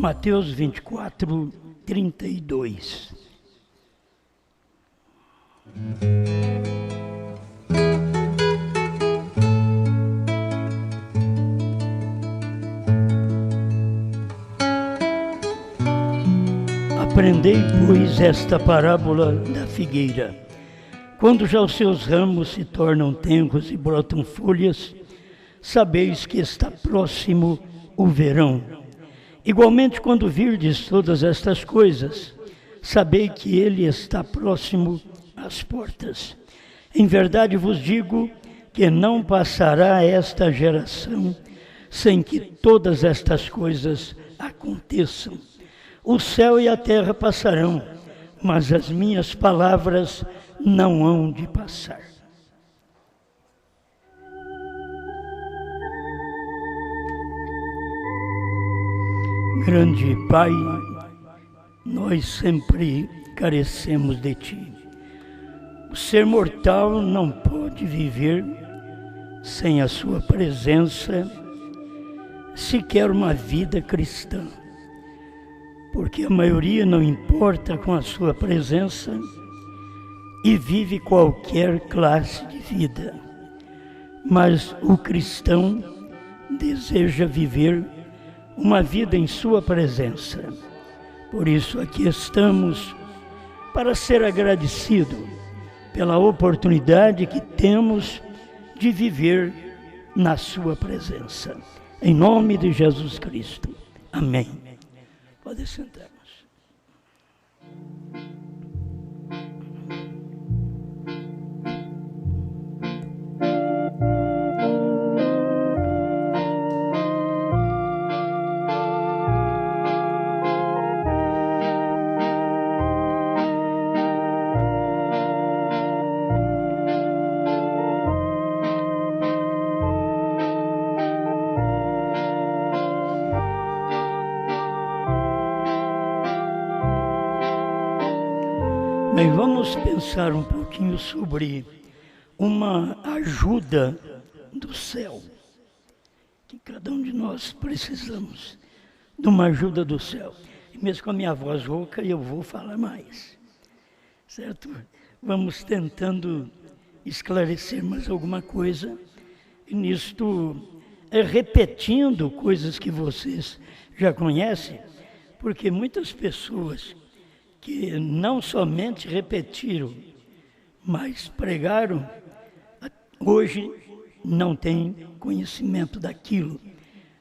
Mateus 24, 32. Aprendei, pois, esta parábola da figueira. Quando já os seus ramos se tornam tenros e brotam folhas, sabeis que está próximo o verão. Igualmente, quando virdes todas estas coisas, sabei que ele está próximo às portas. Em verdade vos digo que não passará esta geração sem que todas estas coisas aconteçam. O céu e a terra passarão, mas as minhas palavras não hão de passar. Grande Pai, nós sempre carecemos de Ti. O ser mortal não pode viver sem a Sua presença, sequer uma vida cristã, porque a maioria não importa com a Sua presença e vive qualquer classe de vida. Mas o cristão deseja viver uma vida em Sua presença. Por isso aqui estamos para ser agradecido pela oportunidade que temos de viver na Sua presença. Em nome de Jesus Cristo. Amém. Pode sentar. Bem, vamos pensar um pouquinho sobre uma ajuda do céu, que cada um de nós precisamos de uma ajuda do céu. E mesmo com a minha voz rouca, eu vou falar mais, certo? Vamos tentando esclarecer mais alguma coisa, e nisto repetindo coisas que vocês já conhecem, porque muitas pessoas que não somente repetiram, mas pregaram, hoje não têm conhecimento daquilo.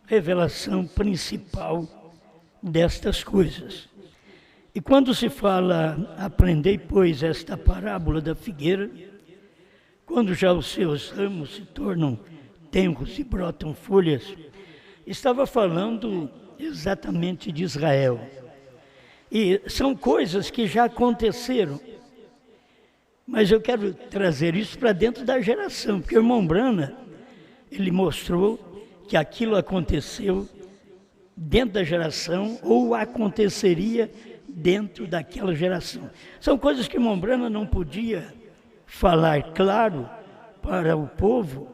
Revelação principal destas coisas. E quando se fala, aprendei, pois, esta parábola da figueira, quando já os seus ramos se tornam tenros e brotam folhas, estava falando exatamente de Israel. E são coisas que já aconteceram, mas eu quero trazer isso para dentro da geração, porque o irmão Brana, ele mostrou que aquilo aconteceu dentro da geração ou aconteceria dentro daquela geração. São coisas que o irmão Brana não podia falar claro para o povo.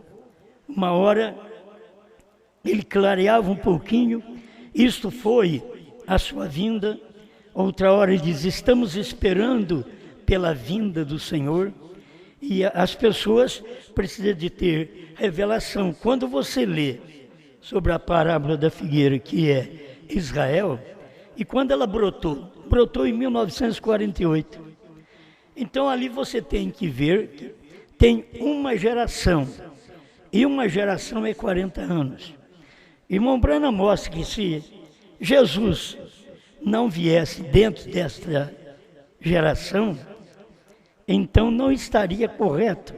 Uma hora ele clareava um pouquinho, isto foi a sua vinda. Outra hora ele diz, estamos esperando pela vinda do Senhor. E as pessoas precisam de ter revelação. Quando você lê sobre a parábola da figueira, que é Israel, e quando ela brotou em 1948. Então ali você tem que ver que tem uma geração, e uma geração é 40 anos. Irmão Brana mostra que se Jesus não viesse dentro desta geração, então não estaria correto,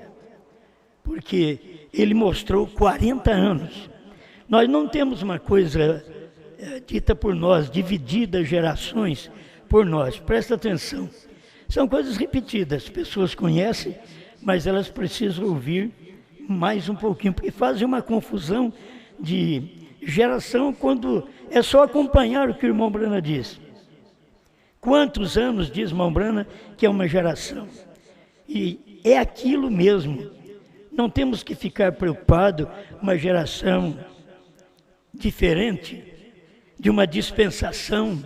porque ele mostrou 40 anos. Nós não temos uma coisa dita por nós, dividida gerações por nós. Presta atenção, são coisas repetidas, pessoas conhecem, mas elas precisam ouvir mais um pouquinho, porque fazem uma confusão de geração quando é só acompanhar o que o irmão Brana diz. Quantos anos diz irmão Brana que é uma geração? E é aquilo mesmo. Não temos que ficar preocupados, uma geração diferente. de uma dispensação.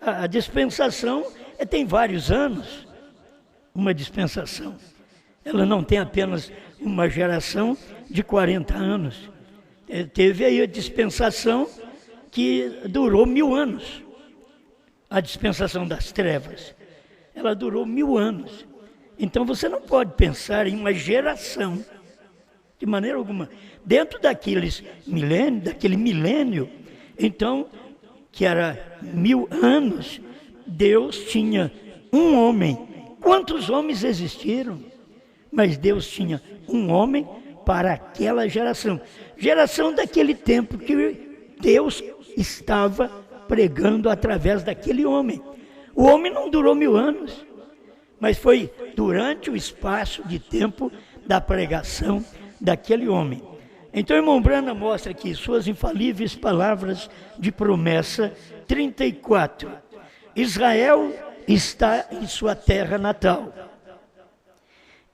A dispensação tem vários anos, uma dispensação. Ela não tem apenas uma geração de 40 anos. Teve aí a dispensação que durou 1000 anos. A dispensação das trevas. Ela durou 1000 anos. Então você não pode pensar em uma geração, de maneira alguma. Dentro daquele milênio, então, que era 1000 anos, Deus tinha um homem. Quantos homens existiram? Mas Deus tinha um homem para aquela geração. Geração daquele tempo que Deus estava pregando através daquele homem. O homem não durou 1000 anos, mas foi durante o espaço de tempo da pregação daquele homem. Então, irmão Branham mostra aqui suas infalíveis palavras de promessa 34. Israel está em sua terra natal.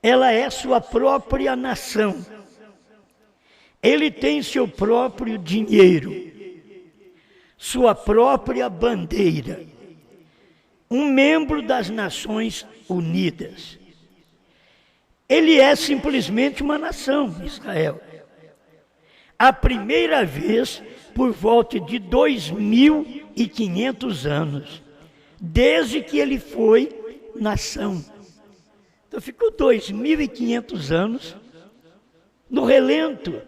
Ela é sua própria nação. Ele tem seu próprio dinheiro, sua própria bandeira, um membro das Nações Unidas. Ele é simplesmente uma nação, Israel. A primeira vez por volta de 2500 anos, desde que ele foi nação. Então ficou 2500 anos no relento.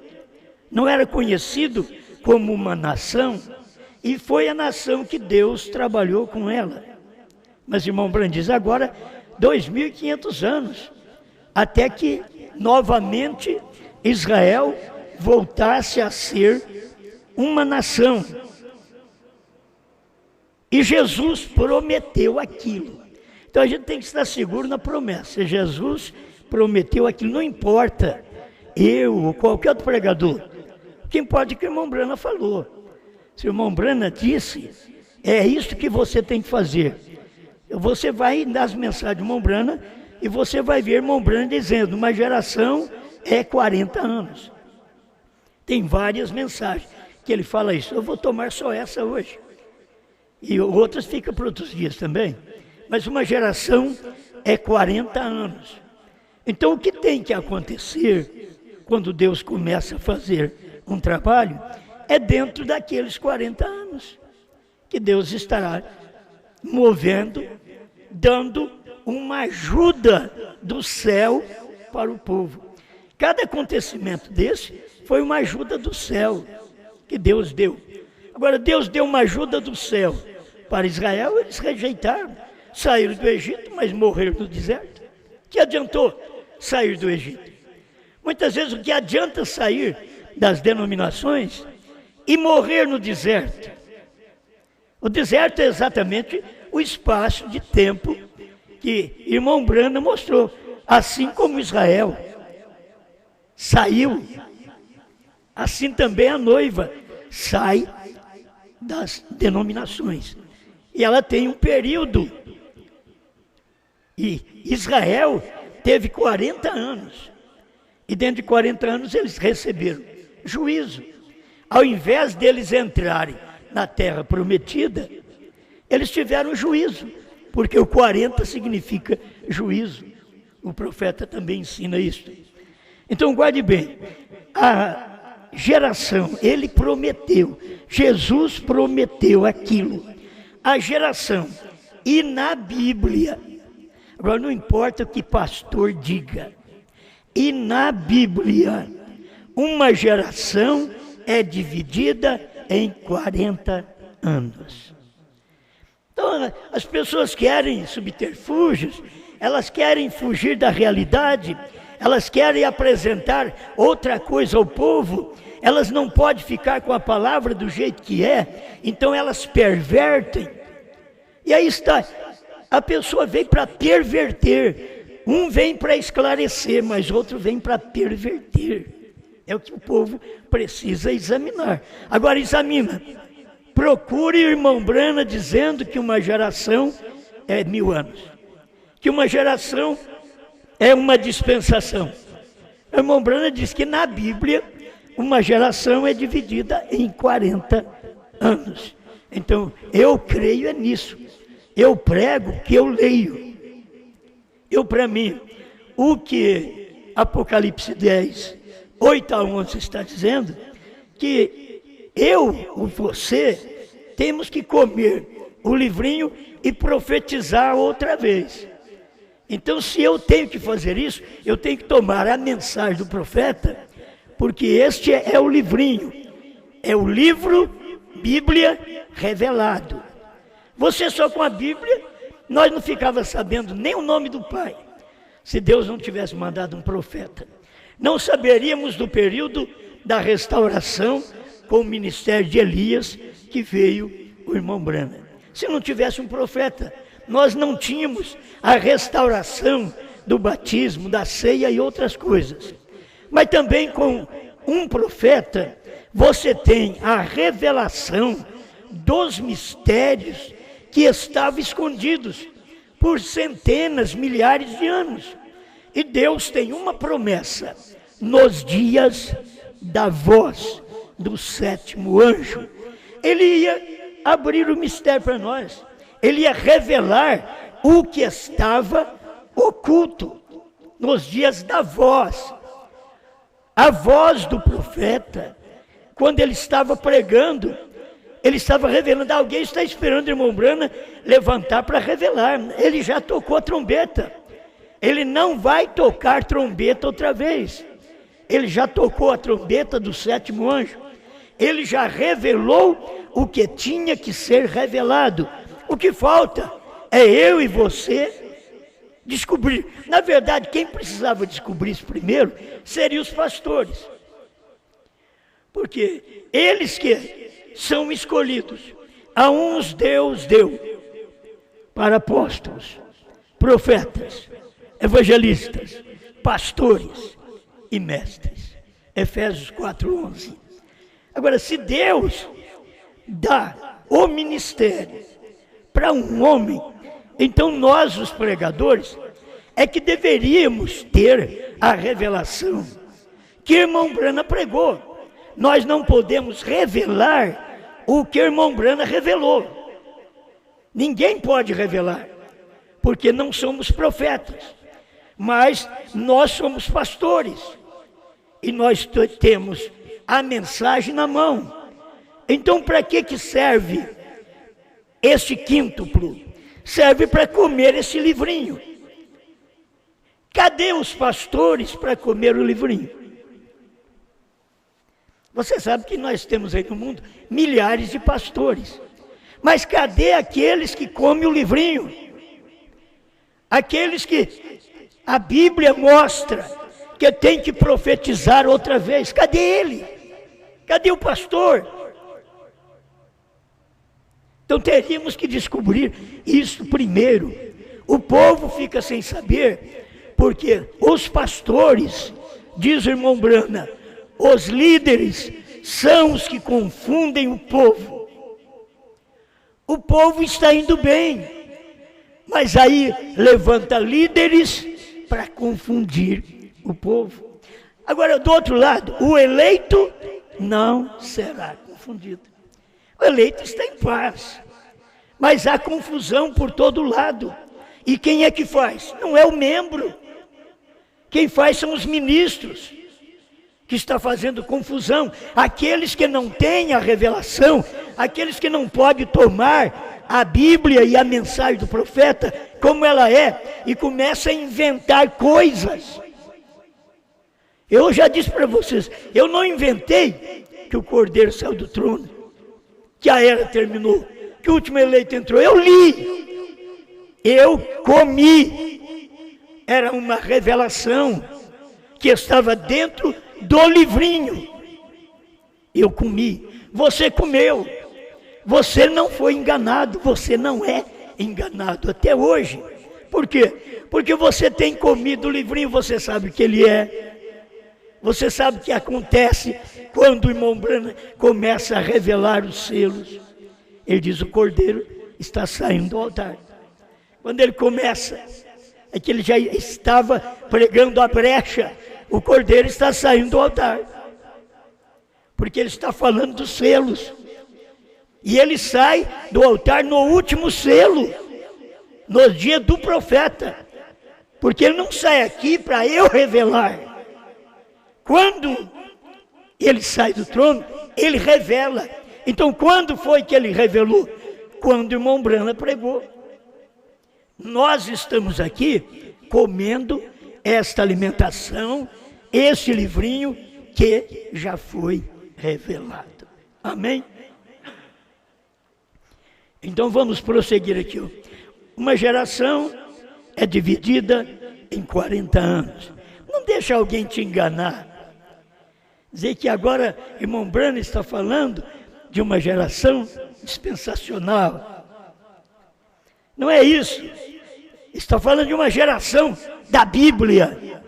Não era conhecido como uma nação, e foi a nação que Deus trabalhou com ela. Mas irmão Branham diz agora 2500 anos, até que novamente Israel voltasse a ser uma nação. E Jesus prometeu aquilo. Então a gente tem que estar seguro na promessa. Jesus prometeu aquilo, não importa eu ou qualquer outro pregador. O que importa é que o irmão Branham falou. Se o irmão Branham disse, é isso que você tem que fazer. Você vai nas mensagens do irmão Branham e você vai ver o irmão Branham dizendo, uma geração é 40 anos. Tem várias mensagens que ele fala isso. Eu vou tomar só essa hoje. E outras ficam para outros dias também. Mas uma geração é 40 anos. Então o que tem que acontecer quando Deus começa a fazer um trabalho é dentro daqueles 40 anos que Deus estará movendo, dando uma ajuda do céu para o povo. Cada acontecimento desse foi uma ajuda do céu que Deus deu. Agora Deus deu uma ajuda do céu para Israel, eles rejeitaram. Saíram do Egito, mas morreram no deserto. Que adiantou sair do Egito? Muitas vezes o que adianta sair das denominações e morrer no deserto. O deserto é exatamente o espaço de tempo que irmão Branham mostrou. Assim como Israel saiu, assim também a noiva sai das denominações. E ela tem um período. E Israel teve 40 anos. E dentro de 40 anos eles receberam juízo. Ao invés deles entrarem na terra prometida, eles tiveram juízo. Porque o 40 significa juízo. O profeta também ensina isso. Então guarde bem. A geração, ele prometeu. Jesus prometeu aquilo. A geração. E na Bíblia... Agora não importa o que pastor diga. E na Bíblia, uma geração é dividida em 40 anos. Então as pessoas querem subterfúgios, elas querem fugir da realidade, elas querem apresentar outra coisa ao povo, elas não podem ficar com a palavra do jeito que é, então elas pervertem. E aí está... A pessoa vem para perverter. Um vem para esclarecer, mas outro vem para perverter. É o que o povo precisa examinar. Agora examina. Procure o irmão Branham dizendo que uma geração é 1000 anos. Que uma geração é uma dispensação. O irmão Branham diz que na Bíblia uma geração é dividida em 40 anos. Então, eu creio é nisso. Eu prego o que eu leio. Para mim, o que Apocalipse 10, 8 a 11 está dizendo, que você, temos que comer o livrinho e profetizar outra vez. Então, se eu tenho que fazer isso, eu tenho que tomar a mensagem do profeta, porque este é o livrinho, é o livro Bíblia revelado. Você só com a Bíblia, nós não ficava sabendo nem o nome do Pai, se Deus não tivesse mandado um profeta. Não saberíamos do período da restauração com o ministério de Elias, que veio o irmão Branham. Se não tivesse um profeta, nós não tínhamos a restauração do batismo, da ceia e outras coisas. Mas também com um profeta, você tem a revelação dos mistérios que estavam escondidos por centenas, milhares de anos. E Deus tem uma promessa: nos dias da voz do sétimo anjo, Ele ia abrir o mistério para nós. Ele ia revelar o que estava oculto nos dias da voz. A voz do profeta, quando ele estava pregando, ele estava revelando. Alguém está esperando o irmão Branham levantar para revelar. Ele já tocou a trombeta. Ele não vai tocar trombeta outra vez. Ele já tocou a trombeta do sétimo anjo. Ele já revelou o que tinha que ser revelado. O que falta é eu e você descobrir. Na verdade, quem precisava descobrir isso primeiro seriam os pastores. Porque eles que são escolhidos. A uns Deus deu para apóstolos, profetas, evangelistas, pastores e mestres. Efésios 4:11. Agora, se Deus dá o ministério para um homem, então nós, os pregadores, é que deveríamos ter a revelação que o irmão Branham pregou. Nós não podemos revelar o que o irmão Branham revelou. Ninguém pode revelar, porque não somos profetas, mas nós somos pastores, e nós temos a mensagem na mão. Então, para que serve esse quíntuplo? Serve para comer esse livrinho. Cadê os pastores para comer o livrinho? Você sabe que nós temos aí no mundo milhares de pastores. Mas cadê aqueles que comem o livrinho? Aqueles que a Bíblia mostra que tem que profetizar outra vez. Cadê ele? Cadê o pastor? Então teríamos que descobrir isso primeiro. O povo fica sem saber, porque os pastores, diz o irmão Branham, os líderes são os que confundem o povo. O povo está indo bem, mas aí levanta líderes para confundir o povo. Agora, do outro lado, o eleito não será confundido. O eleito está em paz, mas há confusão por todo lado. E quem é que faz? Não é o membro. Quem faz são os ministros, que está fazendo confusão. Aqueles que não têm a revelação, aqueles que não podem tomar a Bíblia e a mensagem do profeta como ela é, e começa a inventar coisas. Eu já disse para vocês, eu não inventei que o Cordeiro saiu do trono, que a era terminou, que o último eleito entrou. Eu li, eu comi. Era uma revelação que estava dentro do livrinho. Eu comi, você comeu. Você não foi enganado, você não é enganado até hoje. Por quê? Porque você tem comido o livrinho, você sabe o que ele é. Você sabe o que acontece quando o irmão Branham começa a revelar os selos. Ele diz: o Cordeiro está saindo do altar. Quando ele começa, é que ele já estava pregando a brecha. O Cordeiro está saindo do altar, porque ele está falando dos selos. E ele sai do altar no último selo, nos dias do profeta. Porque ele não sai aqui para eu revelar. Quando ele sai do trono, ele revela. Então, quando foi que ele revelou? Quando o irmão Brana pregou. Nós estamos aqui comendo esta alimentação, este livrinho que já foi revelado. Amém? Então vamos prosseguir aqui. Uma geração é dividida em 40 anos. Não deixa alguém te enganar. Dizer que agora irmão Brana está falando de uma geração dispensacional. Não é isso. Está falando de uma geração da Bíblia,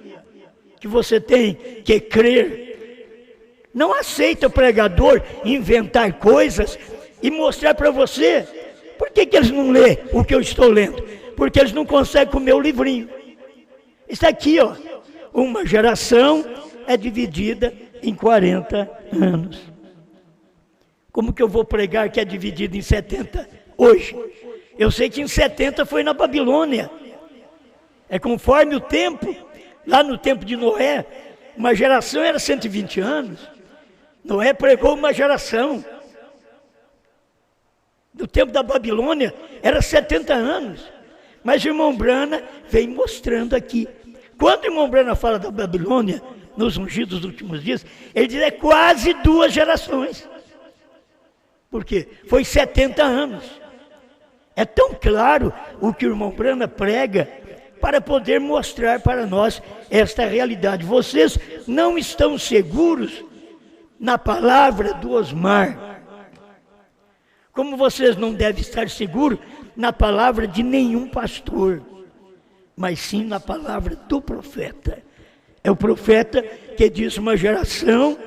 que você tem que crer. Não aceita o pregador inventar coisas e mostrar para você. Por que eles não lêem o que eu estou lendo? Porque eles não conseguem comer o livrinho. Está aqui, ó. Uma geração é dividida em 40 anos. Como que eu vou pregar que é dividido em 70 hoje? Eu sei que em 70 foi na Babilônia. É conforme o tempo. Lá no tempo de Noé, uma geração era 120 anos. Noé pregou uma geração. No tempo da Babilônia, era 70 anos. Mas o irmão Brana vem mostrando aqui. Quando o irmão Brana fala da Babilônia, nos ungidos dos últimos dias, ele diz é quase 2 gerações. Por quê? Foi 70 anos. É tão claro o que o irmão Brana prega para poder mostrar para nós esta realidade. Vocês não estão seguros na palavra do Osmar. Como vocês não devem estar seguros na palavra de nenhum pastor, mas sim na palavra do profeta. É o profeta que diz uma geração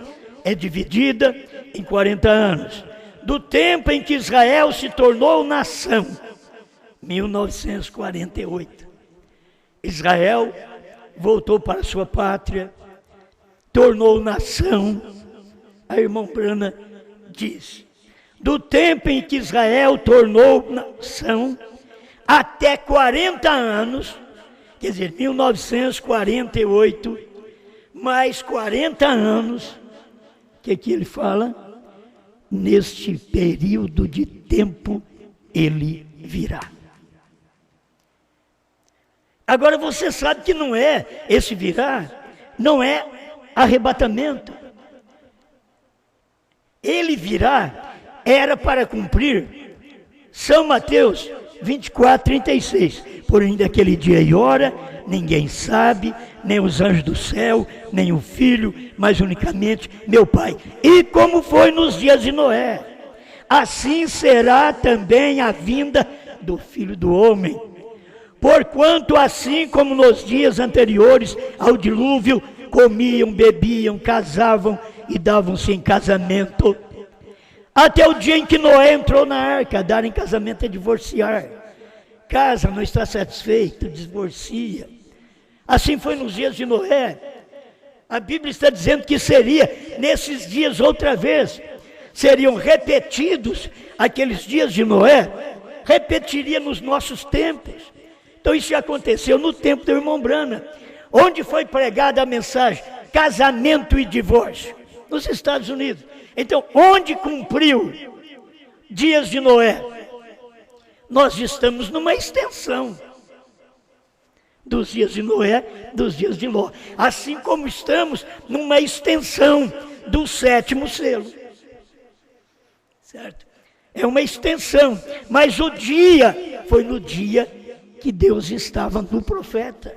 é dividida em 40 anos. Do tempo em que Israel se tornou nação, 1948. Israel voltou para sua pátria, tornou nação. A irmã Brana diz, do tempo em que Israel tornou nação, até 40 anos, quer dizer, 1948, mais 40 anos, o que ele fala? Neste período de tempo ele virá. Agora você sabe que não é esse virá, não é arrebatamento. Ele virá era para cumprir São Mateus 24:36. Porém daquele dia e hora ninguém sabe, nem os anjos do céu, nem o Filho, mas unicamente meu Pai. E como foi nos dias de Noé, assim será também a vinda do Filho do Homem. Porquanto assim como nos dias anteriores ao dilúvio, comiam, bebiam, casavam e davam-se em casamento, até o dia em que Noé entrou na arca. Dar em casamento é divorciar. Casa, não está satisfeito, divorcia. Assim foi nos dias de Noé. A Bíblia está dizendo que seria nesses dias outra vez. Seriam repetidos aqueles dias de Noé. Repetiria nos nossos tempos. Então isso já aconteceu no tempo do irmão Brana. Onde foi pregada a mensagem? Casamento e divórcio. Nos Estados Unidos. Então, onde cumpriu dias de Noé? Nós estamos numa extensão dos dias de Noé, dos dias de Ló. Assim como estamos numa extensão do 7º selo. Certo? É uma extensão. Mas o dia, foi no dia que Deus estava no profeta.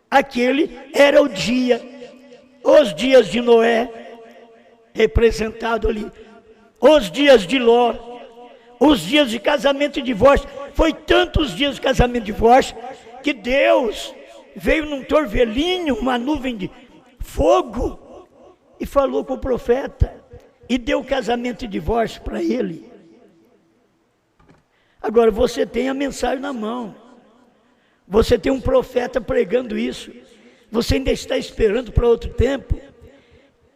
Aquele era o dia. Os dias de Noé, representado ali. Os dias de Ló. Os dias de casamento e divórcio. Foi tantos dias de casamento e divórcio que Deus veio num torvelinho, uma nuvem de fogo, e falou com o profeta e deu casamento e divórcio para ele. Agora você tem a mensagem na mão, você tem um profeta pregando isso, você ainda está esperando para outro tempo.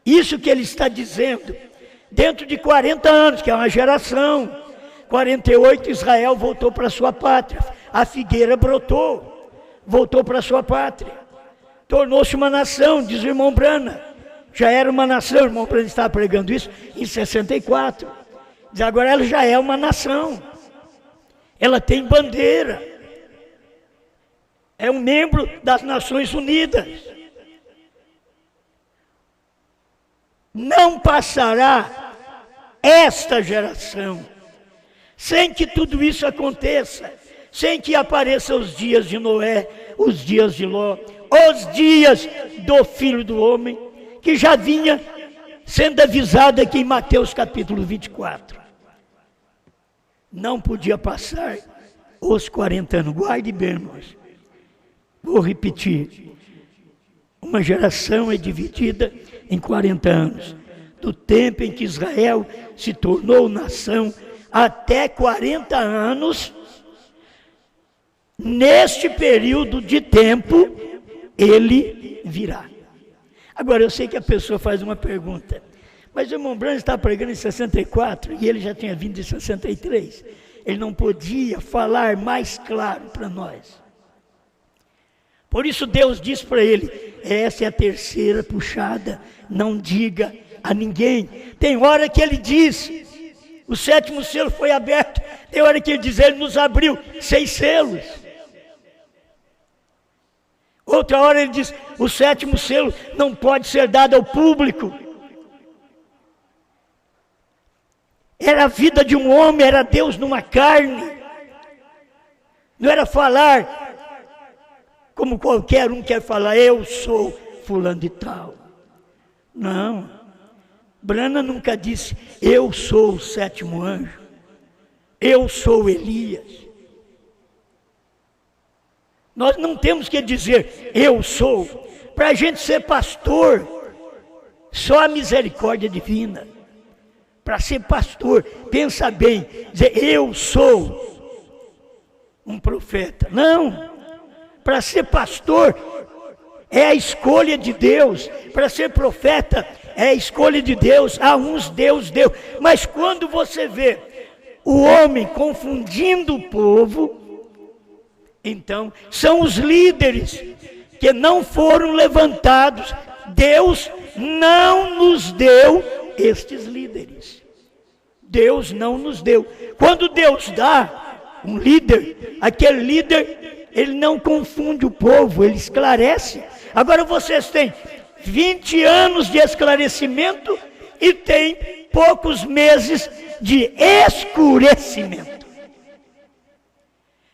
Isso que ele está dizendo, dentro de 40 anos, que é uma geração, 48, Israel voltou para sua pátria. A figueira brotou, voltou para sua pátria. Tornou-se uma nação, diz o irmão Brana. Já era uma nação, o irmão Brana estava pregando isso em 64. Diz, agora ela já é uma nação. Ela tem bandeira. É um membro das Nações Unidas. Não passará esta geração sem que tudo isso aconteça, sem que apareçam os dias de Noé, os dias de Ló, os dias do Filho do Homem, que já vinha sendo avisado aqui em Mateus capítulo 24. Não podia passar os 40 anos. Guarde bem, irmãos. Vou repetir. Uma geração é dividida em 40 anos. Do tempo em que Israel se tornou nação até 40 anos, neste período de tempo, ele virá. Agora, eu sei que a pessoa faz uma pergunta, mas o irmão Branham está pregando em 64 e ele já tinha vindo em 63. Ele não podia falar mais claro para nós. Por isso Deus disse para ele, essa é a terceira puxada, não diga a ninguém. Tem hora que ele diz, o 7º selo foi aberto, tem hora que ele diz, ele nos abriu 6 selos. Outra hora ele diz, o 7º selo não pode ser dado ao público. Era a vida de um homem, era Deus numa carne. Não era falar como qualquer um quer falar, eu sou fulano de tal. Não. Brana nunca disse, eu sou o 7º anjo. Eu sou Elias. Nós não temos que dizer, eu sou. Para a gente ser pastor, só a misericórdia divina. Para ser pastor, pensa bem, dizer, eu sou um profeta. Não. Para ser pastor, é a escolha de Deus. Para ser profeta, é a escolha de Deus. A uns Deus deu. Mas quando você vê o homem confundindo o povo, então são os líderes que não foram levantados. Deus não nos deu estes líderes. Deus não nos deu. Quando Deus dá um líder, aquele líder, ele não confunde o povo, ele esclarece. Agora vocês têm 20 anos de esclarecimento e têm poucos meses de escurecimento.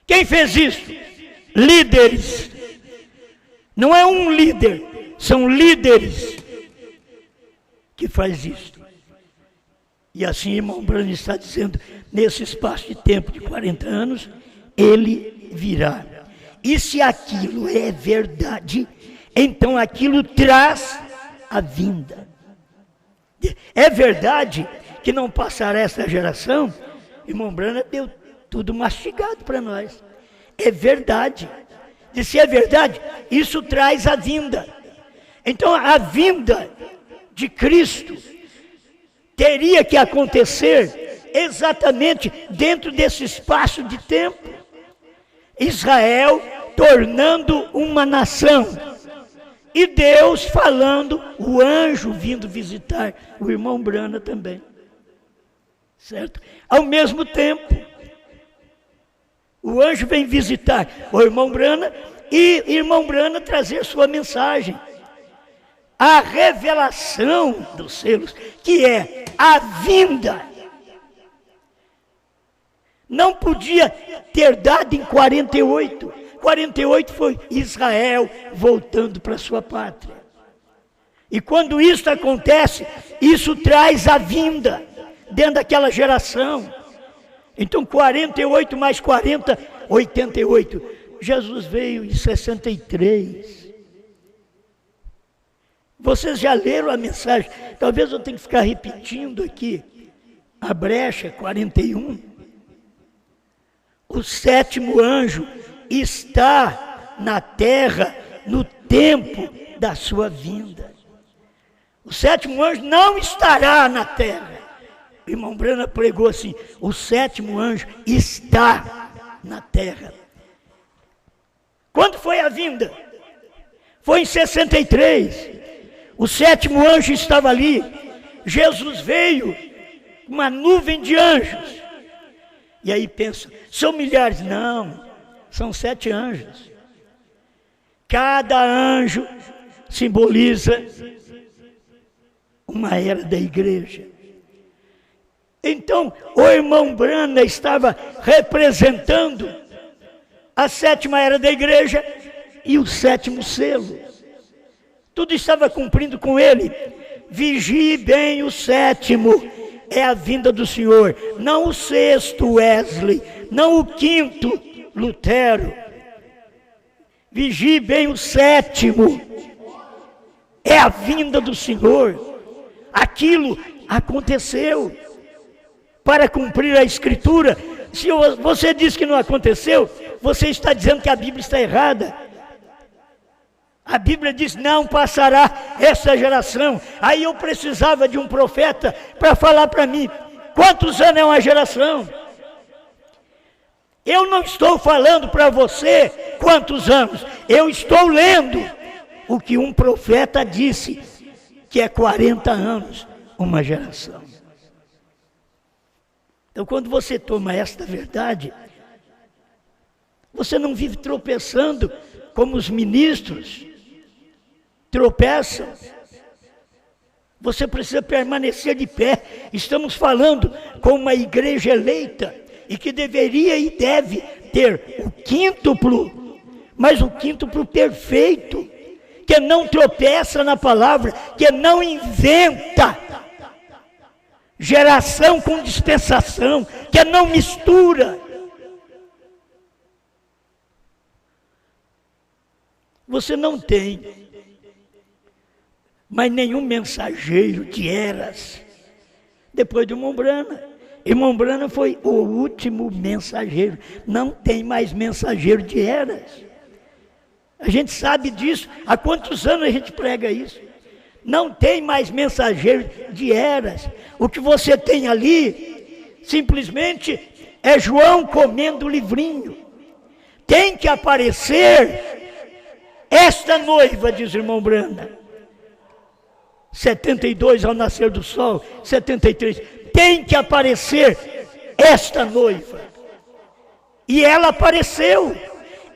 Quem fez isso? Líderes. Não é um líder, são líderes que faz isso. E assim, irmão Branham está dizendo, nesse espaço de tempo de 40 anos, ele virá. E se aquilo é verdade, então aquilo traz a vinda. É verdade que não passará essa geração? Irmão Branham deu tudo mastigado para nós. É verdade. E se é verdade, isso traz a vinda. Então a vinda de Cristo teria que acontecer exatamente dentro desse espaço de tempo. Israel tornando uma nação. E Deus falando, o anjo vindo visitar o irmão Branham também. Certo? Ao mesmo tempo, o anjo vem visitar o irmão Branham e o irmão Branham trazer sua mensagem. A revelação dos selos, que é a vinda. Não podia ter dado em 48. 48 foi Israel voltando para sua pátria. E quando isso acontece, isso traz a vinda dentro daquela geração. Então 48 mais 40, 88. Jesus veio em 63. Vocês já leram a mensagem? Talvez eu tenha que ficar repetindo aqui. A brecha, 41. O 7º anjo está na terra no tempo da sua vinda. O 7º anjo não estará na terra O irmão Brana pregou assim: o sétimo anjo está na terra. Quando foi a vinda? Foi em 63. O sétimo anjo estava ali. Jesus veio, uma nuvem de anjos. E aí pensa, são milhares? Não, são 7 anjos. Cada anjo simboliza uma era da igreja. Então, o irmão Brana estava representando a 7ª era da igreja e o 7º selo. Tudo estava cumprindo com ele. Vigie bem o 7º, é a vinda do Senhor. Não o 6º, Wesley, não o 5º, Lutero. Vigie bem o 7º, é a vinda do Senhor. Aquilo aconteceu para cumprir a Escritura. Se você diz que não aconteceu, você está dizendo que a Bíblia está errada. A Bíblia diz: não passará essa geração. Aí eu precisava de um profeta para falar para mim quantos anos é uma geração. Eu não estou falando para você quantos anos, eu estou lendo o que um profeta disse, que é 40 anos uma geração. Então, quando você toma esta verdade, você não vive tropeçando como os ministros tropeçam. Você precisa permanecer de pé. Estamos falando com uma igreja eleita e que deveria e deve ter o quíntuplo, mas o quíntuplo perfeito, que não tropeça na palavra, que não inventa geração com dispensação, que não mistura. Você não tem mais nenhum mensageiro de eras depois do irmão Brana. Irmão Brana foi o último mensageiro. Não tem mais mensageiro de eras. A gente sabe disso. Há quantos anos a gente prega isso? Não tem mais mensageiro de eras. O que você tem ali, simplesmente, é João comendo o livrinho. Tem que aparecer esta noiva, diz o irmão Brana. 72 ao nascer do sol, 73. Tem que aparecer esta noiva. E ela apareceu.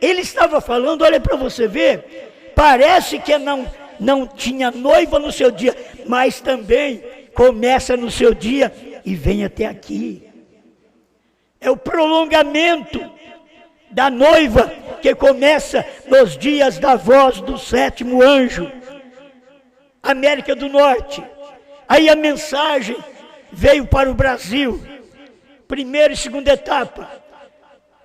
Ele estava falando, olha para você ver, parece que não tinha noiva no seu dia, mas também começa no seu dia e vem até aqui. É o prolongamento da noiva que começa nos dias da voz do 7º anjo, América do Norte. Aí a mensagem veio para o Brasil, 1ª e 2ª etapa.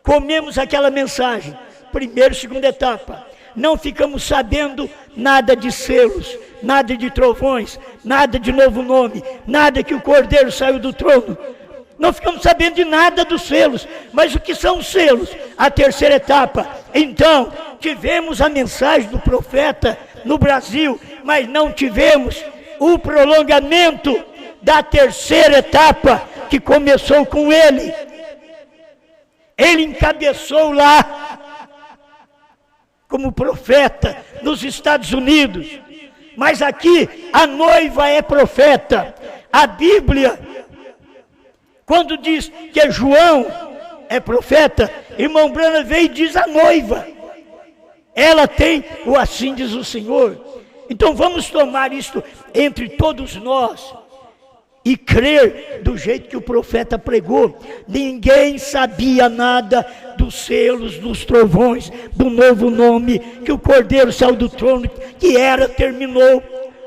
Comemos aquela mensagem, 1ª e 2ª etapa. Não ficamos sabendo nada de selos, nada de trovões, nada de novo nome, nada que o Cordeiro saiu do trono. Não ficamos sabendo de nada dos selos. Mas o que são os selos? A 3ª etapa. Então, tivemos a mensagem do profeta no Brasil, mas não tivemos o prolongamento da 3ª etapa, que começou com ele. Ele encabeçou lá como profeta nos Estados Unidos, mas aqui a noiva é profeta. A Bíblia, quando diz que João é profeta, irmão Brana veio e diz a noiva. Ela tem o assim diz o Senhor. Então vamos tomar isto entre todos nós e crer do jeito que o profeta pregou. Ninguém sabia nada dos selos, dos trovões, do novo nome, que o Cordeiro saiu do trono, que era, terminou,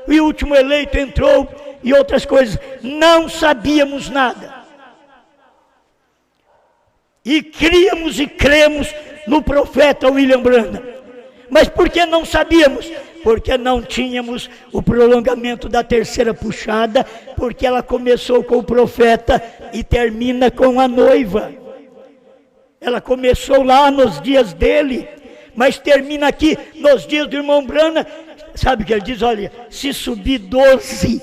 e o último eleito entrou, e outras coisas. Não sabíamos nada. E críamos e cremos no profeta William Branham. Mas por que não sabíamos? Porque não tínhamos o prolongamento da 3ª puxada, porque ela começou com o profeta e termina com a noiva. Ela começou lá nos dias dele, mas termina aqui nos dias do irmão Branham. Sabe o que ele diz? Olha, se subir 12,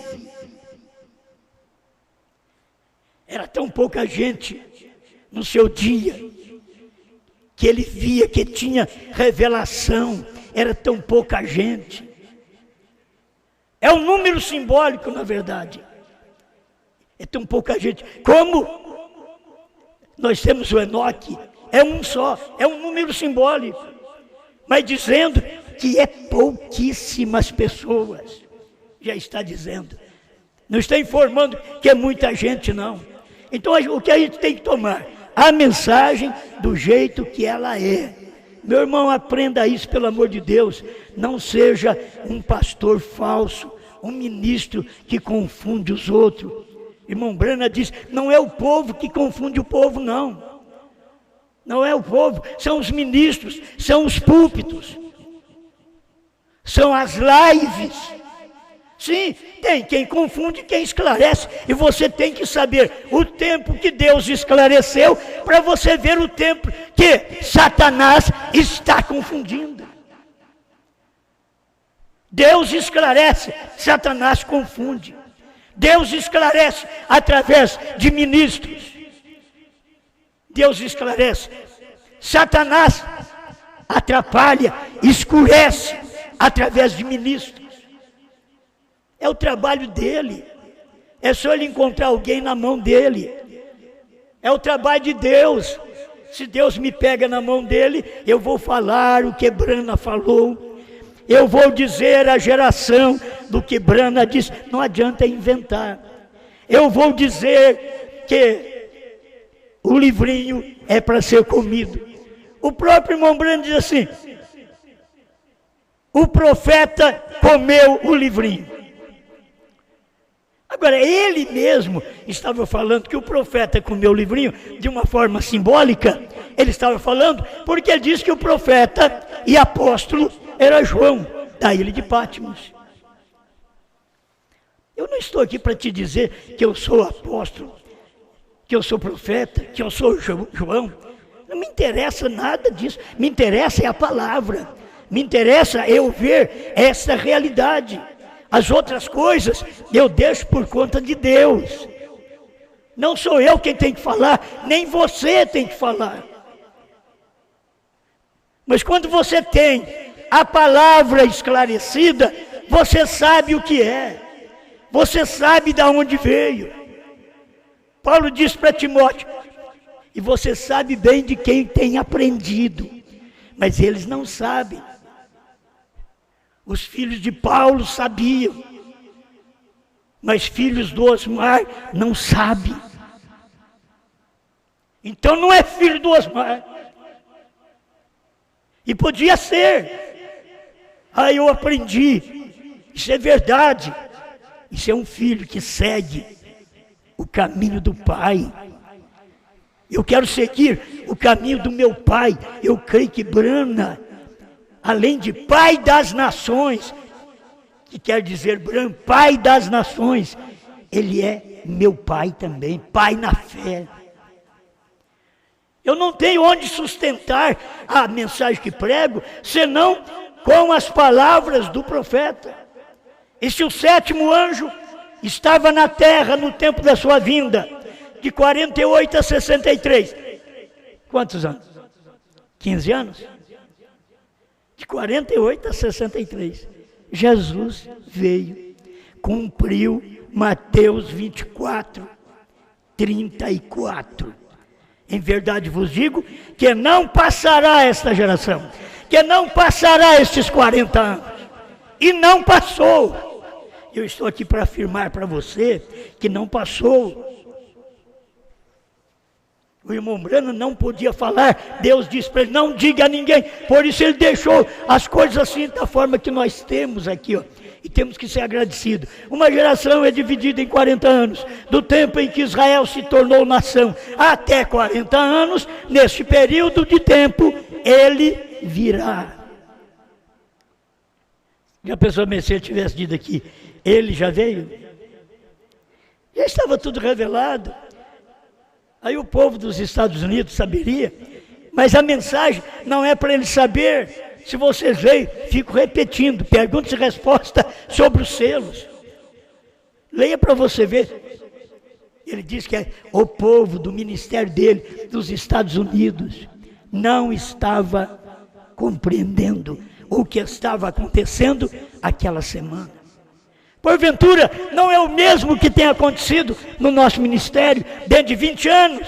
Era tão pouca gente no seu dia, que ele via que tinha revelação, era tão pouca gente. É um número simbólico, na verdade. É tão pouca gente. Como nós temos o Enoque, é um só, é um número simbólico. Mas dizendo que é pouquíssimas pessoas, já está dizendo. Não está informando que é muita gente, não. Então o que a gente tem que tomar? A mensagem do jeito que ela é. Meu irmão, aprenda isso, pelo amor de Deus. Não seja um pastor falso, um ministro que confunde os outros. Irmão Brana diz, não é o povo que confunde o povo, não. Não é o povo, são os ministros, são os púlpitos, são as lives. Sim, tem quem confunde, quem esclarece, e você tem que saber o tempo que Deus esclareceu, para você ver o tempo que Satanás está confundindo. Deus esclarece, Satanás confunde. Deus esclarece através de ministros. Deus esclarece. Satanás atrapalha, escurece através de ministros. É o trabalho dele. É só ele encontrar alguém na mão dele. É o trabalho de Deus. Se Deus me pega na mão dele, eu vou falar o que Brana falou. Eu vou dizer a geração do que Brana disse. Não adianta inventar. Eu vou dizer que o livrinho é para ser comido. O próprio irmão Brana diz assim: o profeta comeu o livrinho. Agora, ele mesmo estava falando que o profeta comeu o livrinho de uma forma simbólica. Ele estava falando porque ele disse que o profeta e apóstolo era João, da ilha de Patmos. Eu não estou aqui para te dizer que eu sou apóstolo, que eu sou profeta, que eu sou João. Não me interessa nada disso. Me interessa é a palavra. Me interessa eu ver essa realidade. As outras coisas eu deixo por conta de Deus. Não sou eu quem tem que falar, nem você tem que falar. Mas quando você tem a palavra esclarecida, você sabe o que é. Você sabe de onde veio. Paulo diz para Timóteo, e você sabe bem de quem tem aprendido, mas eles não sabem. Os filhos de Paulo sabiam, mas filhos do Osmar não sabem. Então não é filho do Osmar. E podia ser. Aí eu aprendi. Isso é verdade. Isso é um filho que segue o caminho do pai. Eu quero seguir o caminho do meu pai. Eu creio que Brana, além de pai das nações, que quer dizer Brana, pai das nações, ele é meu pai também, pai na fé. Eu não tenho onde sustentar a mensagem que prego, senão com as palavras do profeta. E se o sétimo anjo estava na terra no tempo da sua vinda, de 48 a 63, quantos anos? 15 anos? De 48 a 63, Jesus veio, cumpriu Mateus 24, 34. Em verdade vos digo que não passará esta geração, que não passará estes 40 anos, e não passou. Eu estou aqui para afirmar para você que não passou. O irmão Brana não podia falar, Deus disse para ele, não diga a ninguém, por isso ele deixou as coisas assim da forma que nós temos aqui, ó. E temos que ser agradecidos. Uma geração é dividida em 40 anos, do tempo em que Israel se tornou nação, até 40 anos, neste período de tempo, ele virá. Já pensou, se ele tivesse dito aqui, ele já veio? Já estava tudo revelado. Aí o povo dos Estados Unidos saberia, mas a mensagem não é para ele saber. Se vocês veem, fico repetindo, perguntas e respostas sobre os selos. Leia para você ver. Ele diz que o povo do ministério dele, dos Estados Unidos, não estava compreendendo o que estava acontecendo aquela semana. Porventura, não é o mesmo que tem acontecido no nosso ministério dentro de 20 anos?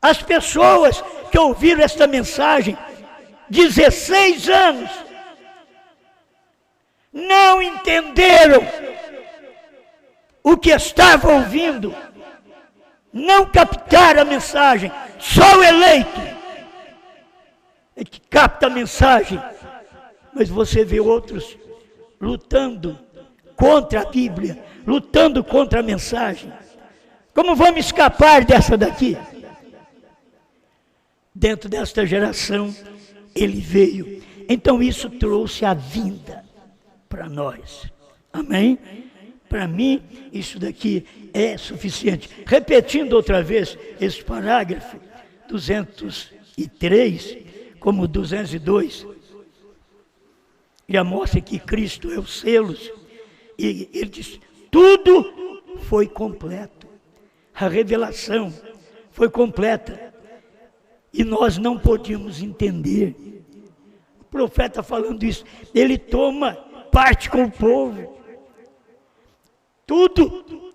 As pessoas que ouviram esta mensagem, 16 anos, não entenderam o que estavam ouvindo, não captaram a mensagem. Só o eleito é que capta a mensagem. Mas você vê outros lutando contra a Bíblia, lutando contra a mensagem. Como vamos escapar dessa daqui? Dentro desta geração, ele veio. Então isso trouxe a vinda para nós. Amém? Para mim, isso daqui é suficiente. Repetindo outra vez esse parágrafo, 203, como 202, já mostra que Cristo é os selos. E ele diz, tudo foi completo. A revelação foi completa. E nós não podíamos entender. O profeta falando isso, ele toma parte com o povo. Tudo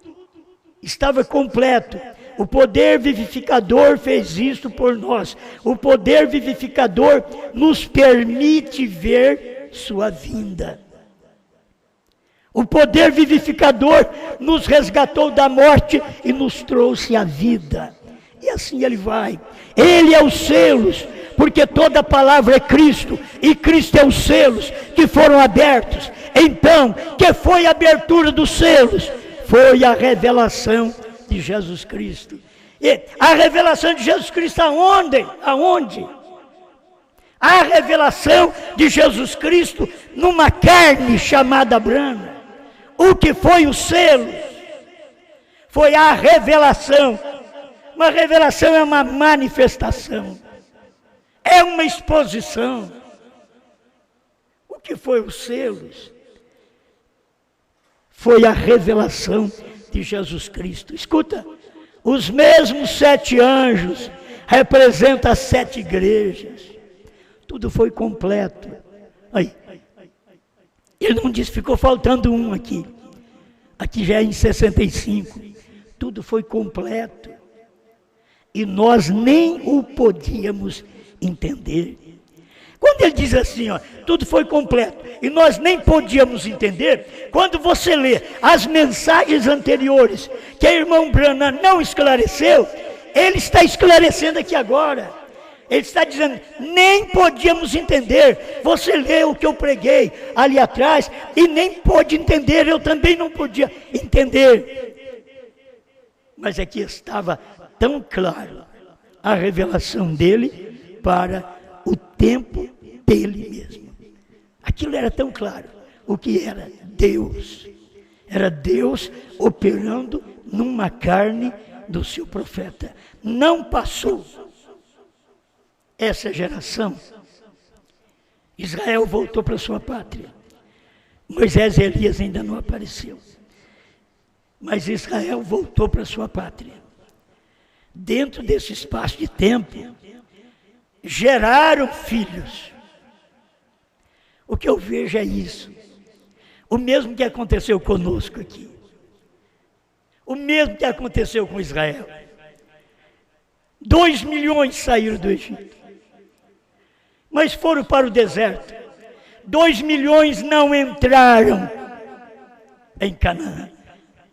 estava completo. O poder vivificador fez isso por nós. O poder vivificador nos permite ver sua vinda. O poder vivificador nos resgatou da morte e nos trouxe a vida. E assim ele vai. Ele é os selos, porque toda palavra é Cristo, e Cristo é os selos que foram abertos. Então, que foi a abertura dos selos? Foi a revelação de Jesus Cristo. E a revelação de Jesus Cristo aonde? Aonde? A revelação de Jesus Cristo numa carne chamada Brana. O que foi o selo? Foi a revelação. Uma revelação é uma manifestação. É uma exposição. O que foi os selos? Foi a revelação de Jesus Cristo. Escuta, os mesmos 7 anjos representam as 7 igrejas. Tudo foi completo. Aí, ele não disse, ficou faltando um aqui. Aqui já é em 65. Tudo foi completo. E nós nem o podíamos entender. Quando ele diz assim, ó, tudo foi completo, e nós nem podíamos entender, quando você lê as mensagens anteriores, que a irmã Brana não esclareceu, ele está esclarecendo aqui agora. Ele está dizendo, nem podíamos entender. Você lê o que eu preguei ali atrás, e nem pôde entender, eu também não podia entender. Mas aqui estava tão claro a revelação dele para o tempo dele mesmo. Aquilo era tão claro. O que era? Deus. Era Deus operando numa carne do seu profeta. Não passou essa geração. Israel voltou para sua pátria. Moisés e Elias ainda não apareceu. Mas Israel voltou para sua pátria. Dentro desse espaço de tempo, geraram filhos. O que eu vejo é isso. O mesmo que aconteceu conosco aqui. O mesmo que aconteceu com Israel. 2 milhões saíram do Egito. Mas foram para o deserto. 2 milhões não entraram em Canaã.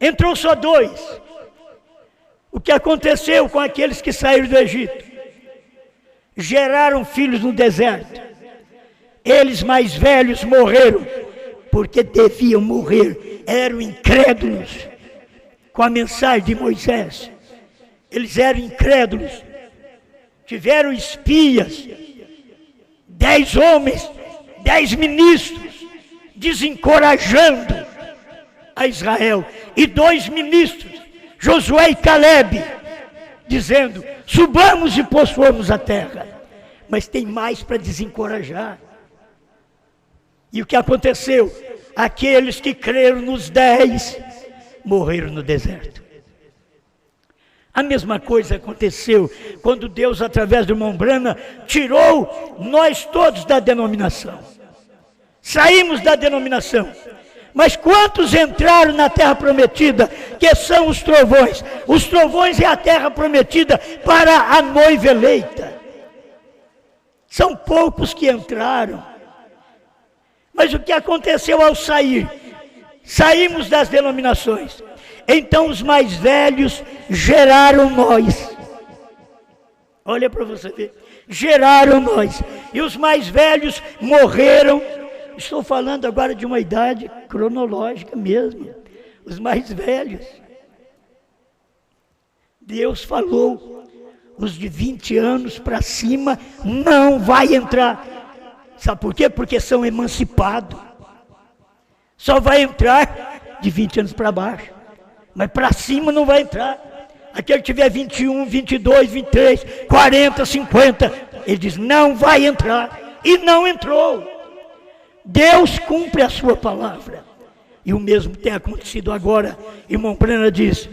Entrou só 2. O que aconteceu com aqueles que saíram do Egito? Geraram filhos no deserto. Eles mais velhos morreram, porque deviam morrer. Eram incrédulos com a mensagem de Moisés. Eles eram incrédulos. Tiveram espias. 10 homens, 10 ministros, desencorajando a Israel. E 2 ministros, Josué e Calebe, dizendo, subamos e possuamos a terra. Mas tem mais para desencorajar. E o que aconteceu? Aqueles que creram nos 10, morreram no deserto. A mesma coisa aconteceu quando Deus, através do irmão Brana, tirou nós todos da denominação. Saímos da denominação. Mas quantos entraram na terra prometida, que são os trovões? Os trovões é a terra prometida para a noiva eleita. São poucos que entraram. Mas o que aconteceu ao sair? Saímos das denominações. Então os mais velhos geraram nós. Olha para você ver. Geraram nós. E os mais velhos morreram. Estou falando agora de uma idade cronológica mesmo. Os mais velhos. Deus falou, os de 20 anos para cima não vai entrar. Sabe por quê? Porque são emancipados. Só vai entrar de 20 anos para baixo. Mas para cima não vai entrar. Aquele que tiver 21, 22, 23, 40, 50, ele diz, não vai entrar. E não entrou. Deus cumpre a sua palavra. E o mesmo tem acontecido agora. Irmão Brana diz,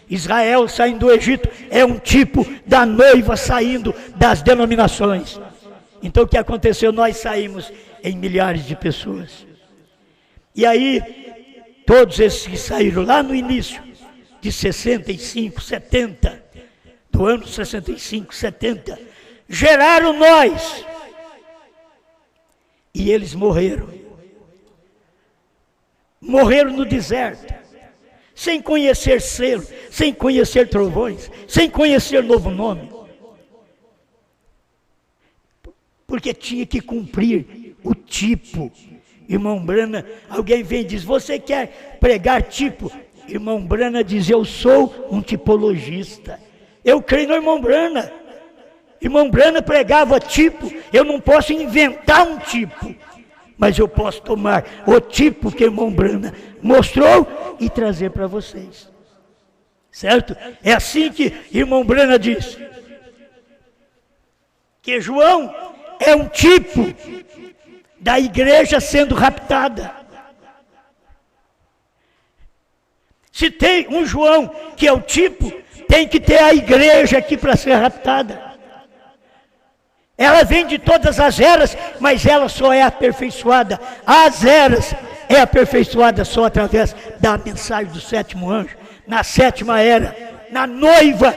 Israel saindo do Egito é um tipo da noiva saindo das denominações. Então o que aconteceu? Nós saímos em milhares de pessoas. E aí, todos esses que saíram lá no início de 65, 70, do ano 65, 70, geraram nós. E eles morreram. Morreram no deserto, sem conhecer selo, sem conhecer trovões, sem conhecer novo nome. Porque tinha que cumprir o tipo. Irmão Brana, alguém vem e diz, você quer pregar tipo? Irmão Brana diz, eu sou um tipologista. Eu creio no irmão Brana. Irmão Brana pregava tipo, eu não posso inventar um tipo, mas eu posso tomar o tipo que o irmão Brana mostrou e trazer para vocês. Certo? É assim que irmão Brana diz, que João é um tipo da igreja sendo raptada. Se tem um João que é o tipo, tem que ter a igreja aqui para ser raptada. Ela vem de todas as eras, mas ela só é aperfeiçoada. As eras é aperfeiçoada só através da mensagem do sétimo anjo, na sétima era, na noiva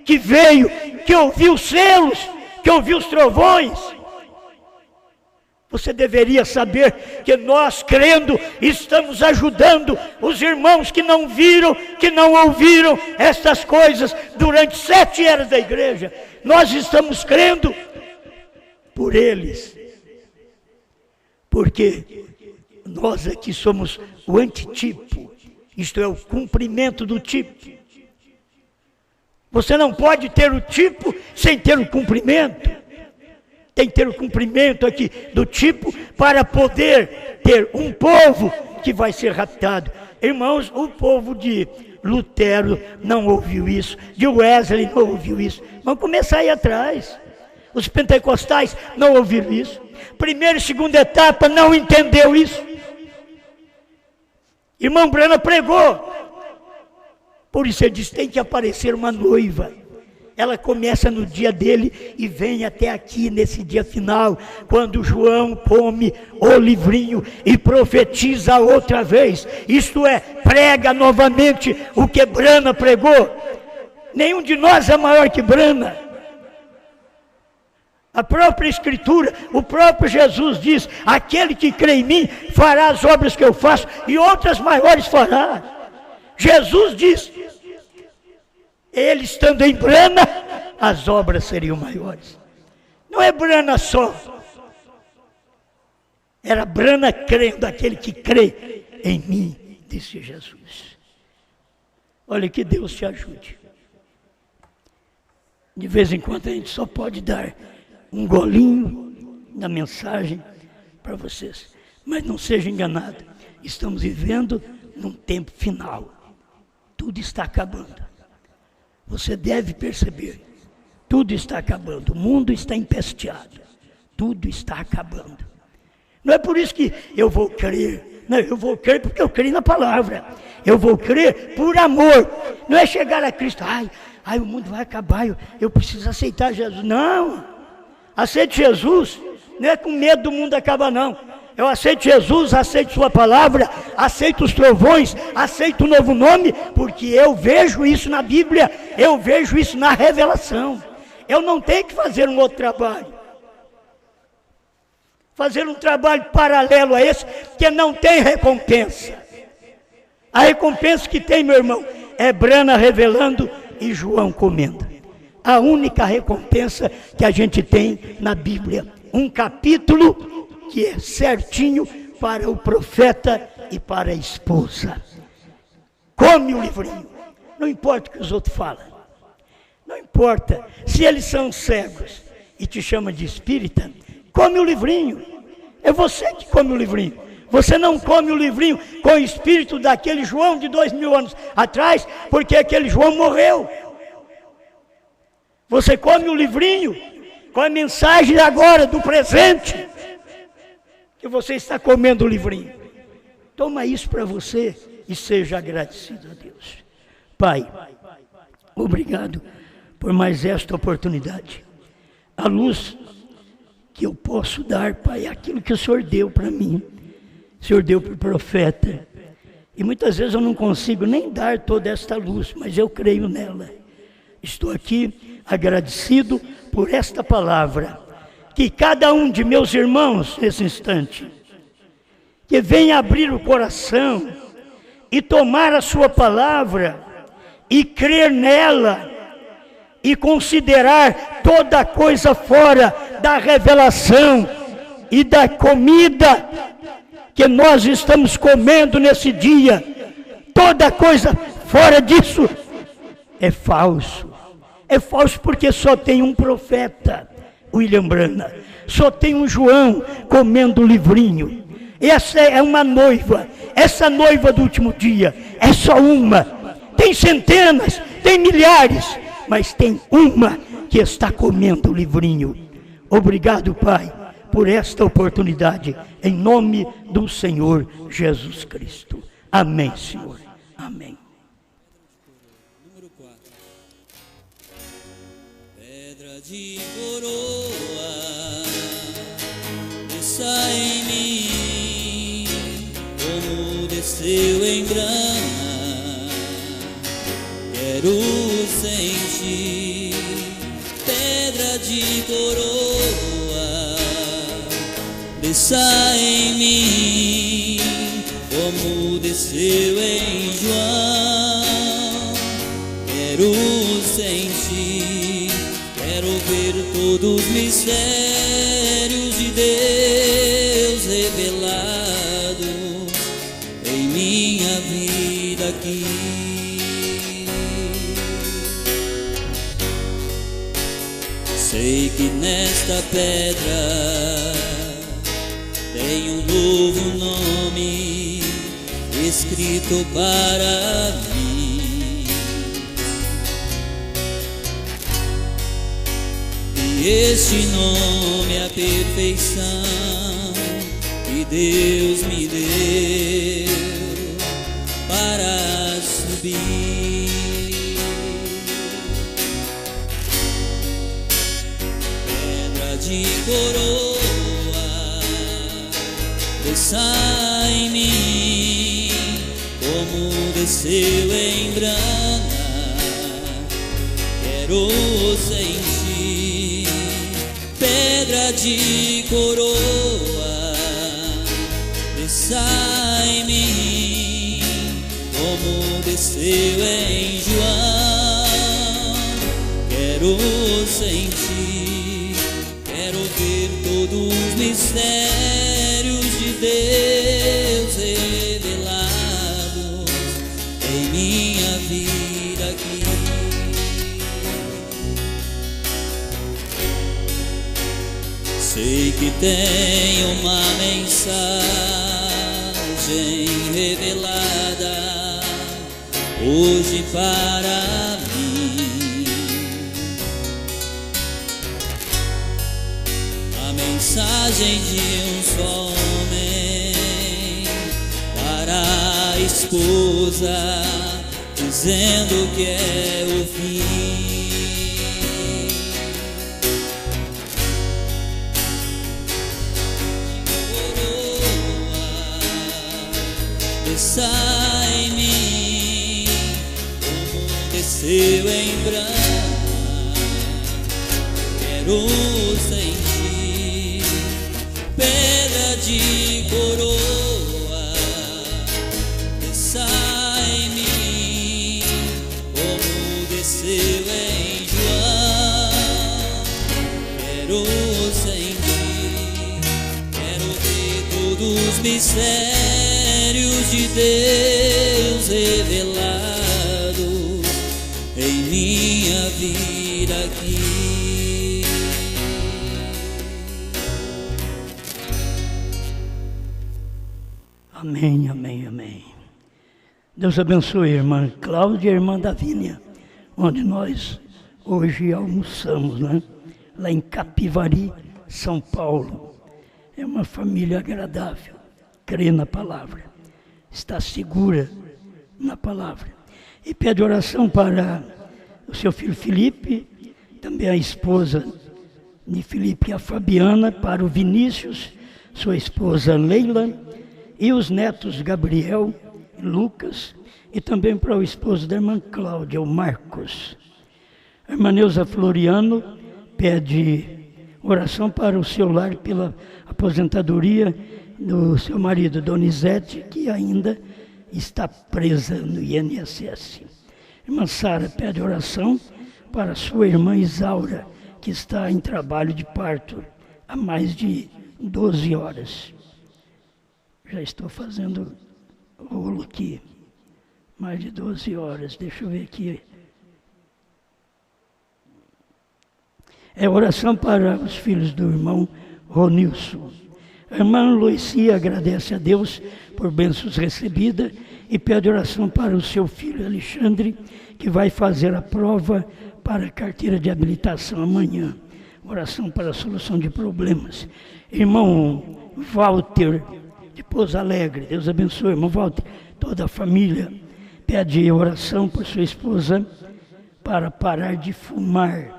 que veio, que ouviu os selos, que ouviu os trovões. Você deveria saber que nós, crendo, estamos ajudando os irmãos que não viram, que não ouviram estas coisas durante 7 eras da igreja. Nós estamos crendo por eles, porque nós aqui somos o antitipo, isto é, o cumprimento do tipo. Você não pode ter o tipo sem ter o cumprimento. Tem que ter o cumprimento aqui do tipo para poder ter um povo que vai ser raptado. Irmãos, o povo de Lutero não ouviu isso, de Wesley não ouviu isso. Vamos começar aí atrás. Os pentecostais não ouviram isso. Primeira e segunda etapa não entendeu isso. Irmão Brana pregou. Por isso ele diz, tem que aparecer uma noiva. Ela começa no dia dele e vem até aqui nesse dia final, quando João come o livrinho e profetiza outra vez. Isto é, prega novamente o que Brana pregou. Nenhum de nós é maior que Brana. A própria Escritura, o próprio Jesus diz, aquele que crê em mim fará as obras que eu faço e outras maiores fará. Jesus diz, ele estando em Brana, as obras seriam maiores. Não é Brana só. Era Brana crendo, aquele que crê em mim, disse Jesus. Olha, que Deus te ajude. De vez em quando a gente só pode dar um golinho da mensagem para vocês. Mas não seja enganado. Estamos vivendo num tempo final. Tudo está acabando. Você deve perceber, tudo está acabando, o mundo está empesteado, tudo está acabando. Não é por isso que eu vou crer Não, eu vou crer porque eu creio na palavra. Eu vou crer por amor. Não é chegar a Cristo, ai, o mundo vai acabar, eu preciso aceitar Jesus. Não, aceite Jesus, não é com medo do mundo acabar, não. Eu aceito Jesus, aceito sua palavra, aceito os trovões, aceito o novo nome, porque eu vejo isso na Bíblia, eu vejo isso na revelação. Eu não tenho que fazer um outro trabalho. Fazer um trabalho paralelo a esse, que não tem recompensa. A recompensa que tem, meu irmão, é Brana revelando e João comendo. A única recompensa que a gente tem na Bíblia. Um capítulo que é certinho para o profeta e para a esposa. Come o livrinho. Não importa o que os outros falam. Não importa se eles são cegos e te chamam de espírita. Come o livrinho. É você que come o livrinho. Você não come o livrinho com o espírito daquele João de 2000 anos atrás, porque aquele João morreu. Você come o livrinho com a mensagem agora, do presente, que você está comendo o livrinho. Toma isso para você e seja agradecido a Deus. Pai, obrigado por mais esta oportunidade. A luz que eu posso dar, Pai, é aquilo que o Senhor deu para mim. O Senhor deu para o profeta. E muitas vezes eu não consigo nem dar toda esta luz, mas eu creio nela. Estou aqui agradecido por esta palavra. Que cada um de meus irmãos, nesse instante, que venha abrir o coração e tomar a sua palavra e crer nela e considerar toda coisa fora da revelação e da comida que nós estamos comendo nesse dia, toda coisa fora disso é falso. É falso porque só tem um profeta, William Brana, só tem um João comendo o livrinho. Essa é uma noiva, essa noiva do último dia é só uma. Tem centenas, tem milhares, mas tem uma que está comendo o livrinho. Obrigado, Pai, por esta oportunidade, em nome do Senhor Jesus Cristo. Amém, Senhor. Amém. Número 4. Pedra de coroa, desça em mim, como desceu em Brana, quero sentir. Pedra de coroa, desça em mim, como desceu em João. Quero sentir, quero ver todos os mistérios de Deus revelados em minha vida aqui. Sei que nesta pedra tem um novo nome escrito para mim, e este nome é a perfeição que Deus me deu para subir. Pedra de coroa, desça em mim, como desceu em Brana, quero sentir. Pedra de coroa, desça em mim, como desceu em João. Quero sentir, quero ver todos os mistérios de Deus revelados em minha vida aqui. Sei que tem uma mensagem revelada hoje para mim, a mensagem de um só homem esposa, dizendo que é o fim. Desça em mim, como desceu em Abraão. Quero sentir pedra de coroa. Desça em mim, como desceu em João. Quero sentir, quero ver todos os mistérios de Deus revelados em minha vida aqui. Amém, amém, amém. Deus abençoe a irmã Cláudia e a irmã Davínia, onde nós hoje almoçamos, né? Lá em Capivari, São Paulo. É uma família agradável, crê na palavra, está segura na palavra. E pede oração para o seu filho Felipe, também a esposa de Felipe, a Fabiana, para o Vinícius, sua esposa Leila, e os netos Gabriel e Lucas, e também para o esposo da irmã Cláudia, o Marcos. A irmã Neuza Floriano pede oração para o seu lar pela aposentadoria do seu marido, Donizete, que ainda está presa no INSS. Irmã Sara pede oração para sua irmã Isaura, que está em trabalho de parto há mais de 12 horas. Já estou fazendo rolo aqui, mais de 12 horas, deixa eu ver aqui. É oração para os filhos do irmão Ronilson. A irmã Luísia agradece a Deus por bênçãos recebidas e pede oração para o seu filho Alexandre, que vai fazer a prova para a carteira de habilitação amanhã. Oração para a solução de problemas. Irmão Walter, de Pouso Alegre, Deus abençoe, irmão Walter, toda a família pede oração por sua esposa para parar de fumar.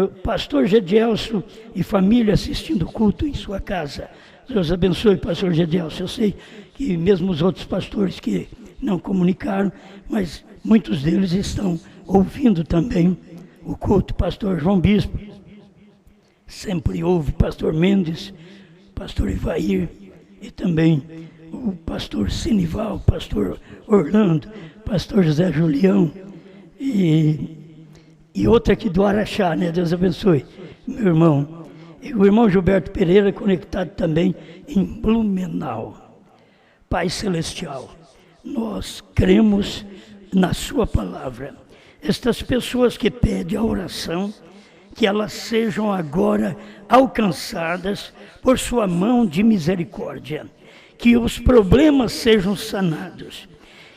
O pastor Gedielso e família assistindo o culto em sua casa. Deus abençoe, pastor Gedielso. Eu sei que mesmo os outros pastores que não comunicaram, mas muitos deles estão ouvindo também o culto. Pastor João Bispo sempre ouve, pastor Mendes, pastor Ivair, e também o pastor Sinival, pastor Orlando, pastor José Julião, e outra aqui do Araxá, né? Deus abençoe, meu irmão. E o irmão Gilberto Pereira, conectado também em Blumenau. Pai Celestial, nós cremos na sua palavra. Estas pessoas que pedem a oração, que elas sejam agora alcançadas por sua mão de misericórdia. Que os problemas sejam sanados.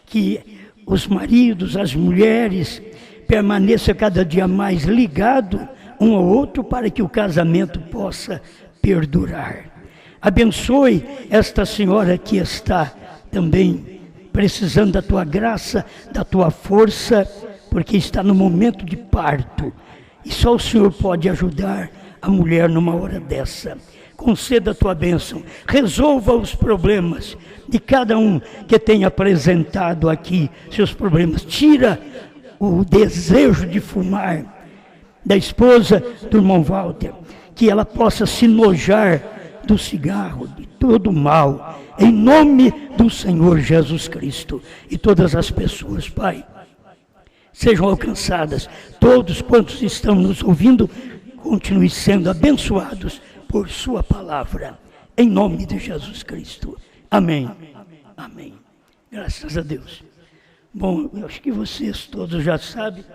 Que os maridos, as mulheres, permaneça cada dia mais ligado um ao outro para que o casamento possa perdurar. Abençoe esta senhora que está também precisando da tua graça, da tua força, porque está no momento de parto. E só o Senhor pode ajudar a mulher numa hora dessa. Conceda a tua bênção, resolva os problemas de cada um que tenha apresentado aqui seus problemas. Tira o desejo de fumar da esposa do irmão Walter, que ela possa se nojar do cigarro, de todo o mal, em nome do Senhor Jesus Cristo. E todas as pessoas, Pai, sejam alcançadas. Todos quantos estão nos ouvindo, continuem sendo abençoados por sua palavra, em nome de Jesus Cristo. Amém. Amém. Graças a Deus. Bom, eu acho que vocês todos já sabem,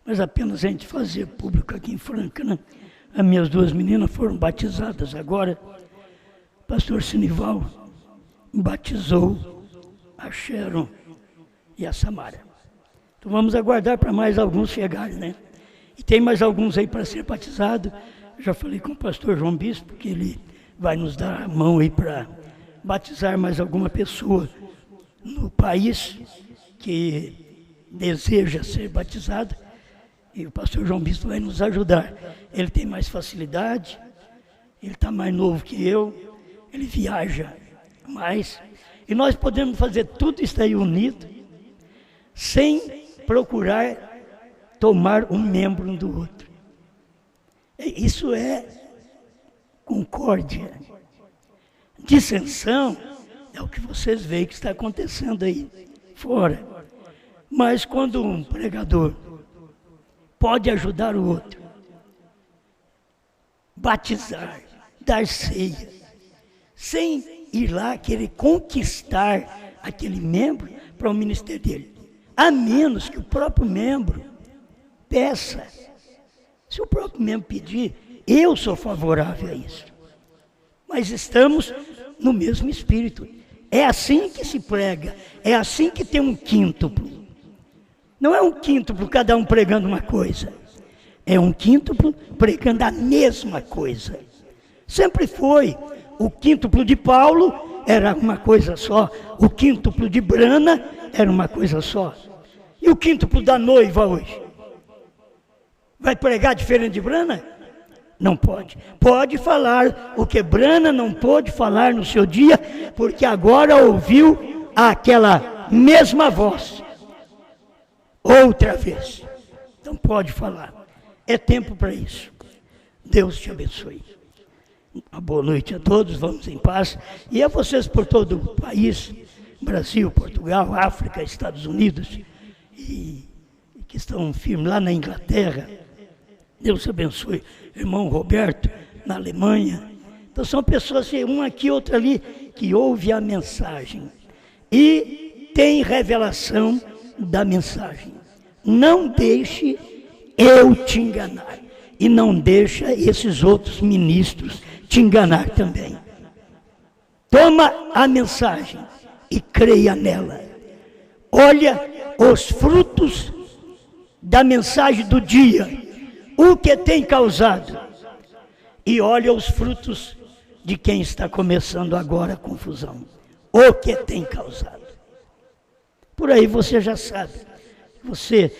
mas apenas a gente fazer público aqui em Franca, né? As minhas duas meninas foram batizadas agora. Pastor Sinival batizou a Sharon e a Samara. Então vamos aguardar para mais alguns chegarem, né? E tem mais alguns aí para ser batizado. Já falei com o pastor João Bispo, que ele vai nos dar a mão aí para batizar mais alguma pessoa no país que deseja ser batizado, e o pastor João Bispo vai nos ajudar. Ele tem mais facilidade, ele está mais novo que eu, ele viaja mais, e nós podemos fazer tudo isso aí unido, sem procurar tomar um membro um do outro. Isso é concórdia. Dissensão é o que vocês veem que está acontecendo aí fora. Mas quando um pregador pode ajudar o outro, batizar, dar ceia, sem ir lá querer conquistar aquele membro para o ministério dele, a menos que o próprio membro peça. Se o próprio membro pedir, eu sou favorável a isso. Mas estamos no mesmo espírito. É assim que se prega, é assim que tem um quíntuplo. Não é um quíntuplo cada um pregando uma coisa, é um quíntuplo pregando a mesma coisa. Sempre foi. O quíntuplo de Paulo era uma coisa só, o quíntuplo de Brana era uma coisa só. E o quíntuplo da noiva hoje? Vai pregar diferente de Brana? Não pode. Pode falar o que Brana não pôde falar no seu dia, porque agora ouviu aquela mesma voz. Outra vez. Então pode falar. É tempo para isso. Deus te abençoe. Uma boa noite a todos, vamos em paz. E a vocês por todo o país, Brasil, Portugal, África, Estados Unidos, e que estão firmes lá na Inglaterra. Deus abençoe. Irmão Roberto, na Alemanha. Então são pessoas, um aqui, outro ali, que ouve a mensagem e tem revelação da mensagem. Não deixe eu te enganar. E não deixa esses outros ministros te enganar também. Toma a mensagem e creia nela. Olha os frutos da mensagem do dia. O que tem causado. E olha os frutos de quem está começando agora a confusão. O que tem causado. Por aí você já sabe. Você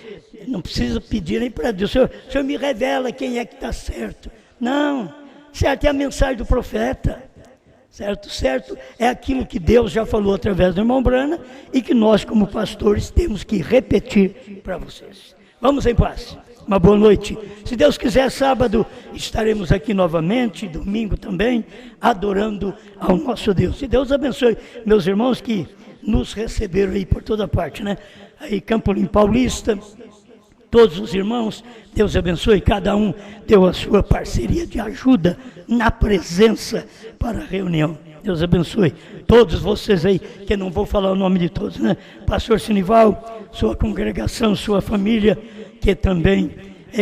não precisa pedir nem para Deus. O Senhor me revela quem é que está certo. Não, certo é a mensagem do profeta. Certo? Certo é aquilo que Deus já falou através do irmão Brana e que nós como pastores temos que repetir para vocês. Vamos em paz. Uma boa noite. Se Deus quiser, sábado estaremos aqui novamente, domingo também, adorando ao nosso Deus. E Deus abençoe meus irmãos que nos receberam aí por toda parte, né? Aí Campo Limpo Paulista, todos os irmãos, Deus abençoe, cada um deu a sua parceria de ajuda na presença para a reunião. Deus abençoe todos vocês aí, que não vou falar o nome de todos, né? Pastor Sinival, sua congregação, sua família, que também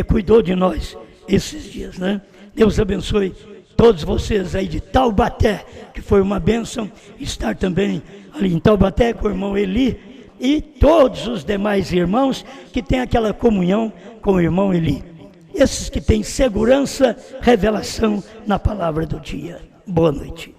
cuidou de nós esses dias, né? Deus abençoe todos vocês aí de Taubaté, que foi uma bênção estar também ali em Taubaté com o irmão Eli e todos os demais irmãos que têm aquela comunhão com o irmão Eli. Esses que têm segurança, revelação na palavra do dia. Boa noite.